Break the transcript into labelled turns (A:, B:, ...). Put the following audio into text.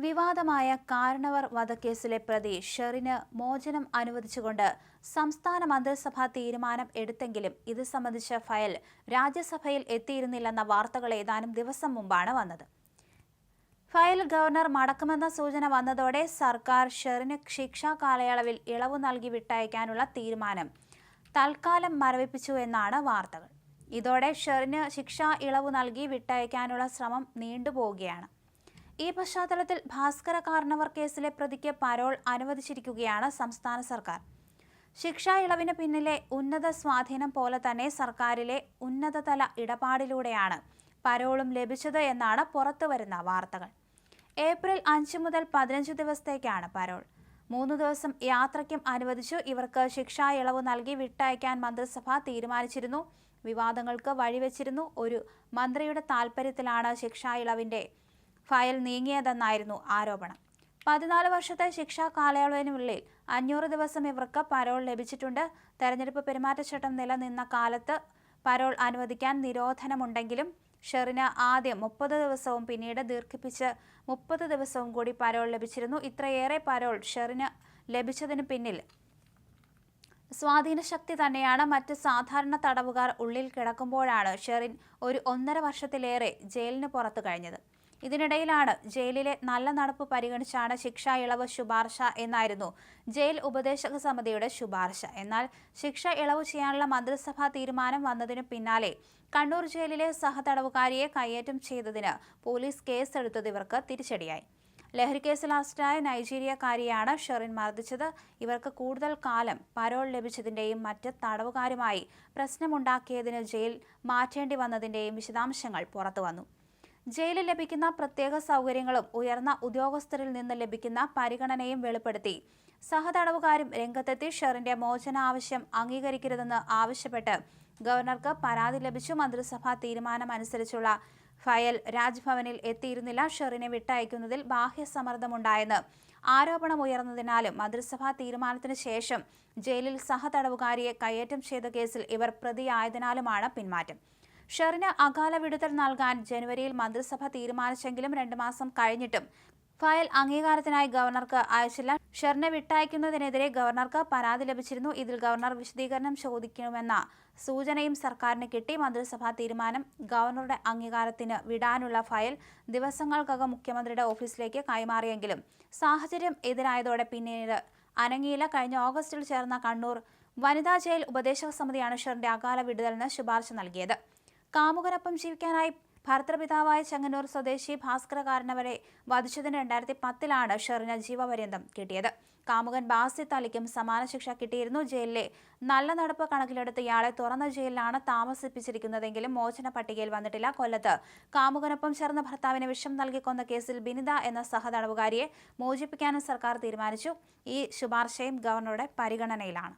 A: വിവാദമായ കാരണവർ വധക്കേസിലെ പ്രതി ഷെറിന് മോചനം അനുവദിച്ചുകൊണ്ട് സംസ്ഥാന മന്ത്രിസഭ തീരുമാനം എടുത്തെങ്കിലും ഇത് സംബന്ധിച്ച ഫയൽ രാജ്യസഭയിൽ എത്തിയിരുന്നില്ലെന്ന വാർത്തകൾ ഏതാനും ദിവസം മുമ്പാണ് വന്നത്. ഫയൽ ഗവർണർ മടക്കുമെന്ന സൂചന വന്നതോടെ സർക്കാർ ഷെറിന് ശിക്ഷാ കാലയളവിൽ ഇളവ് നൽകി വിട്ടയക്കാനുള്ള തീരുമാനം തൽക്കാലം മരവിപ്പിച്ചു എന്നാണ് വാർത്തകൾ. ഇതോടെ ഷെറിന് ശിക്ഷാ ഇളവ് നൽകി വിട്ടയക്കാനുള്ള ശ്രമം നീണ്ടുപോവുകയാണ്. ഈ പശ്ചാത്തലത്തിൽ ഭാസ്കര കാരണവർ കേസിലെ പ്രതിക്ക് പരോൾ അനുവദിച്ചിരിക്കുകയാണ് സംസ്ഥാന സർക്കാർ. ശിക്ഷാ ഇളവിന് പിന്നിലെ ഉന്നത സ്വാധീനം പോലെ തന്നെ സർക്കാരിലെ ഉന്നതതല ഇടപാടിലൂടെയാണ് പരോളും ലഭിച്ചത് എന്നാണ് പുറത്തുവരുന്ന വാർത്തകൾ. ഏപ്രിൽ 5 മുതൽ 15 ദിവസത്തേക്കാണ് പരോൾ. 3 ദിവസം യാത്രയ്ക്കും അനുവദിച്ചു. ഇവർക്ക് ശിക്ഷാ ഇളവ് നൽകി വിട്ടയക്കാൻ മന്ത്രിസഭ തീരുമാനിച്ചിരുന്നു. വിവാദങ്ങൾക്ക് വഴിവെച്ചിരുന്നു. ഒരു മന്ത്രിയുടെ താൽപര്യത്തിലാണ് ശിക്ഷാ ഇളവിന്റെ ഫയൽ നീങ്ങിയതെന്നായിരുന്നു ആരോപണം. 14 വർഷത്തെ ശിക്ഷാ കാലയളവിനുള്ളിൽ 500 ദിവസം ഇവർക്ക് പരോൾ ലഭിച്ചിട്ടുണ്ട്. തെരഞ്ഞെടുപ്പ് പെരുമാറ്റച്ചട്ടം നിലനിന്ന കാലത്ത് പരോൾ അനുവദിക്കാൻ നിരോധനമുണ്ടെങ്കിലും ഷെറിന് ആദ്യം 30 ദിവസവും പിന്നീട് ദീർഘിപ്പിച്ച് 30 ദിവസവും കൂടി പരോൾ ലഭിച്ചിരുന്നു. ഇത്രയേറെ പരോൾ ഷെറിന് ലഭിച്ചതിന് പിന്നിൽ സ്വാധീനശക്തി തന്നെയാണ്. മറ്റ് സാധാരണ തടവുകാർ ഉള്ളിൽ കിടക്കുമ്പോഴാണ് ഷെറിൻ ഒരു 1.5 വർഷത്തിലേറെ ജയിലിന് പുറത്തു കഴിഞ്ഞത്. ഇതിനിടയിലാണ് ജയിലിലെ നല്ല നടപ്പ് പരിഗണിച്ചാണ് ശിക്ഷാ ഇളവ് ശുപാർശ എന്നായിരുന്നു ജയിൽ ഉപദേശക സമിതിയുടെ ശുപാർശ. എന്നാൽ ശിക്ഷ ഇളവ് ചെയ്യാനുള്ള മന്ത്രിസഭാ തീരുമാനം വന്നതിനു പിന്നാലെ കണ്ണൂർ ജയിലിലെ സഹതടവുകാരിയെ കയ്യേറ്റം ചെയ്തതിന് പോലീസ് കേസെടുത്തത് ഇവർക്ക് തിരിച്ചടിയായി. ലഹരിക്കേസിൽ അറസ്റ്റിലായ നൈജീരിയക്കാരിയാണ് ഷെറിൻ മർദ്ദിച്ചത്. ഇവർക്ക് കൂടുതൽ കാലം പരോൾ ലഭിച്ചതിന്റെയും മറ്റ് തടവുകാരുമായി പ്രശ്നമുണ്ടാക്കിയതിന് ജയിൽ മാറ്റേണ്ടി വന്നതിന്റെയും വിശദാംശങ്ങൾ പുറത്തുവന്നു. ജയിലിൽ ലഭിക്കുന്ന പ്രത്യേക സൗകര്യങ്ങളും ഉയർന്ന ഉദ്യോഗസ്ഥരിൽ നിന്ന് ലഭിക്കുന്ന പരിഗണനയും വെളിപ്പെടുത്തി സഹതടവുകാരും രംഗത്തെത്തി ഷെറിന്റെ മോചന ആവശ്യം അംഗീകരിക്കരുതെന്ന് ആവശ്യപ്പെട്ട് ഗവർണർക്ക് പരാതി ലഭിച്ചു. മന്ത്രിസഭാ തീരുമാനമനുസരിച്ചുള്ള ഫയൽ രാജ്ഭവനിൽ എത്തിയിരുന്നില്ല. ഷെറിനെ വിട്ടയക്കുന്നതിൽ ബാഹ്യ സമ്മർദ്ദമുണ്ടായെന്ന് ആരോപണമുയർന്നതിനാലും മന്ത്രിസഭാ തീരുമാനത്തിന് ശേഷം ജയിലിൽ സഹതടവുകാരിയെ കയ്യേറ്റം ചെയ്ത കേസിൽ ഇവർ പ്രതിയായതിനാലുമാണ് പിന്മാറ്റം. ഷെറിന് അകാല വിടുതൽ നൽകാൻ ജനുവരിയിൽ മന്ത്രിസഭ തീരുമാനിച്ചെങ്കിലും 2 മാസം കഴിഞ്ഞിട്ടും ഫയൽ അംഗീകാരത്തിനായി ഗവർണർക്ക് അയച്ചില്ല. ഷെറിനെ വിട്ടയക്കുന്നതിനെതിരെ ഗവർണർക്ക് പരാതി ലഭിച്ചിരുന്നു. ഇതിൽ ഗവർണർ വിശദീകരണം ചോദിക്കുമെന്ന സൂചനയും സർക്കാരിന് കിട്ടി. മന്ത്രിസഭാ തീരുമാനം ഗവർണറുടെ അംഗീകാരത്തിന് വിടാനുള്ള ഫയൽ ദിവസങ്ങൾക്കകം മുഖ്യമന്ത്രിയുടെ ഓഫീസിലേക്ക് കൈമാറിയെങ്കിലും സാഹചര്യം എതിരായതോടെ പിന്നീട് അനങ്ങിയില്ല. കഴിഞ്ഞ ഓഗസ്റ്റിൽ ചേർന്ന കണ്ണൂർ വനിതാ ജയിൽ ഉപദേശക സമിതിയാണ് ഷെറിന്റെ അകാല വിടുതലിന് ശുപാർശ നൽകിയത്. കാമുകനൊപ്പം ജീവിക്കാനായി ഭർത്തൃപിതാവായ ചെങ്ങന്നൂർ സ്വദേശി ഭാസ്കര കാരണവരെ വധിച്ചതിന് 2010 ഷെറിന് ജീവപര്യന്തം കിട്ടിയത്. കാമുകൻ ബാസിത്ത് അലിക്കും സമാന ശിക്ഷ കിട്ടിയിരുന്നു. ജയിലിലെ നല്ല നടപ്പ് കണക്കിലെടുത്ത് ഇയാളെ തുറന്ന ജയിലിലാണ് താമസിപ്പിച്ചിരിക്കുന്നതെങ്കിലും മോചന പട്ടികയിൽ വന്നിട്ടില്ല. കൊല്ലത്ത് കാമുകനൊപ്പം ചേർന്ന ഭർത്താവിനെ വിഷം നൽകി കൊന്ന കേസിൽ ബിനിത എന്ന സഹതടവുകാരിയെ മോചിപ്പിക്കാനും സർക്കാർ തീരുമാനിച്ചു. ഈ ശുപാർശയും ഗവർണറുടെ പരിഗണനയിലാണ്.